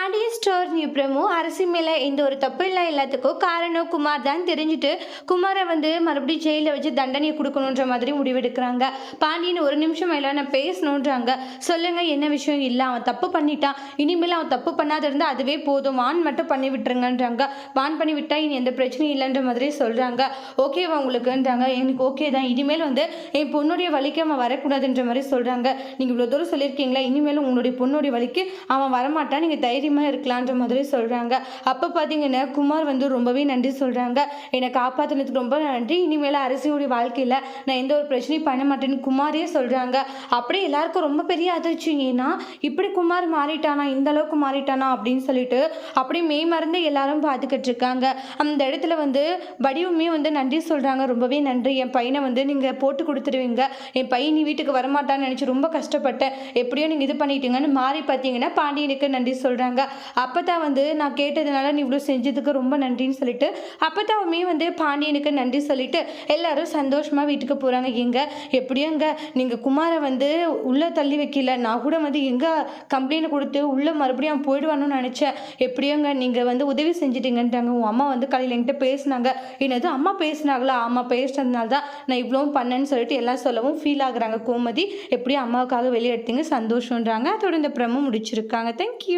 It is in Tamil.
பாண்டிய ஸ்டோர் பிரமு அரசி மேல எந்த ஒரு தப்பு இல்லை, எல்லாத்துக்கும் காரணம் குமார் தான் தெரிஞ்சுட்டு குமாரை வந்து மறுபடியும் ஜெயிலில் வச்சு தண்டனை கொடுக்கணுன்ற மாதிரி முடிவெடுக்கிறாங்க. பாண்டியன் ஒரு நிமிஷம் எல்லாம் நான் பேசணுன்றாங்க. சொல்லுங்க என்ன விஷயம்? இல்லை, அவன் தப்பு பண்ணிட்டான், இனிமேல் அவன் தப்பு பண்ணாத இருந்தால் அதுவே போதும், வான் மட்டும் பண்ணி விட்டுருங்கன்றாங்க. வான் பண்ணி விட்டா இனி எந்த பிரச்சனையும் இல்லைன்ற மாதிரி சொல்கிறாங்க. ஓகேவா உங்களுக்குன்றாங்க. எனக்கு ஓகே தான், இனிமேல் வந்து என் பொண்ணுடைய வழிக்கு அவன் வரக்கூடாதுன்ற மாதிரி சொல்கிறாங்க. நீங்கள் இவ்வளோ தூரம் சொல்லியிருக்கீங்களா, இனிமேலும் உங்களுடைய பொண்ணுடைய வழிக்கு அவன் வரமாட்டான், நீங்கள் தைரியமாக இருக்கலான்ற மாதிரி சொல்கிறாங்க. அப்போ பார்த்தீங்கன்னா குமார் வந்து ரொம்பவே நன்றி சொல்கிறாங்க. என்னை காப்பாற்றினதுக்கு ரொம்ப நன்றி, இனிமேல் அரசியோடைய வாழ்க்கையில் நான் எந்த ஒரு பிரச்சனையும் பண்ண மாட்டேன்னு குமாரே சொல்கிறாங்க. அப்படியே எல்லாருக்கும் ரொம்ப பெரிய அதிர்ச்சி. ஏன்னா இப்படி குமார் மாறிட்டானா, இந்த அளவுக்கு மாறிட்டானா அப்படின்னு சொல்லிட்டு அப்படியே மெய் மறந்து எல்லாரும் பார்த்துக்கிட்டு இருக்காங்க. அந்த இடத்துல வந்து வடிவுமே வந்து நன்றி சொல்கிறாங்க. ரொம்பவே நன்றி, என் பையனை வந்து நீங்கள் போட்டு கொடுத்துருவீங்க, என் பையன் நீ வீட்டுக்கு வரமாட்டான்னு நினச்சி ரொம்ப கஷ்டப்பட்டேன், எப்படியோ நீங்கள் இது பண்ணிட்டீங்கன்னு மாறி பார்த்தீங்கன்னா பாண்டியனுக்கு நன்றி சொல்கிறாங்க. அப்போ தான் வந்து நான் கேட்டதுனால நீ இவ்வளோ செஞ்சதுக்கு ரொம்ப நன்றின்னு சொல்லிட்டு அப்போ தான்மே வந்து பாண்டியனுக்கு நன்றி சொல்லிட்டு எல்லாரும் சந்தோஷமாக வீட்டுக்கு போகிறாங்க. எப்படியோங்க நீங்கள் குமாரை வந்து உள்ளே தள்ளி வைக்கல, நான் கூட வந்து எங்கே கம்ப்ளைண்ட் கொடுத்து உள்ளே மறுபடியும் அவன் போயிடுவான்னு நினச்சேன். எப்படியோங்க நீங்கள் வந்து உதவி செஞ்சிட்டீங்கன்றாங்க. உன் அம்மா வந்து காலையில் என்கிட்ட பேசினாங்க. என்னது அம்மா பேசினாங்களா? ஆமாம், பேசுனதுனால தான் நான் இவ்வளோ பண்ணேன்னு சொல்லிட்டு எல்லாம் சொல்லவும் ஃபீல் ஆகுறாங்க கோமதி. எப்படியும் அம்மாவுக்காக வெளியே எடுத்தீங்க, சந்தோஷன்றாங்க. அதோட இந்த ப்ரமோ முடிச்சிருக்காங்க. தேங்க்யூ.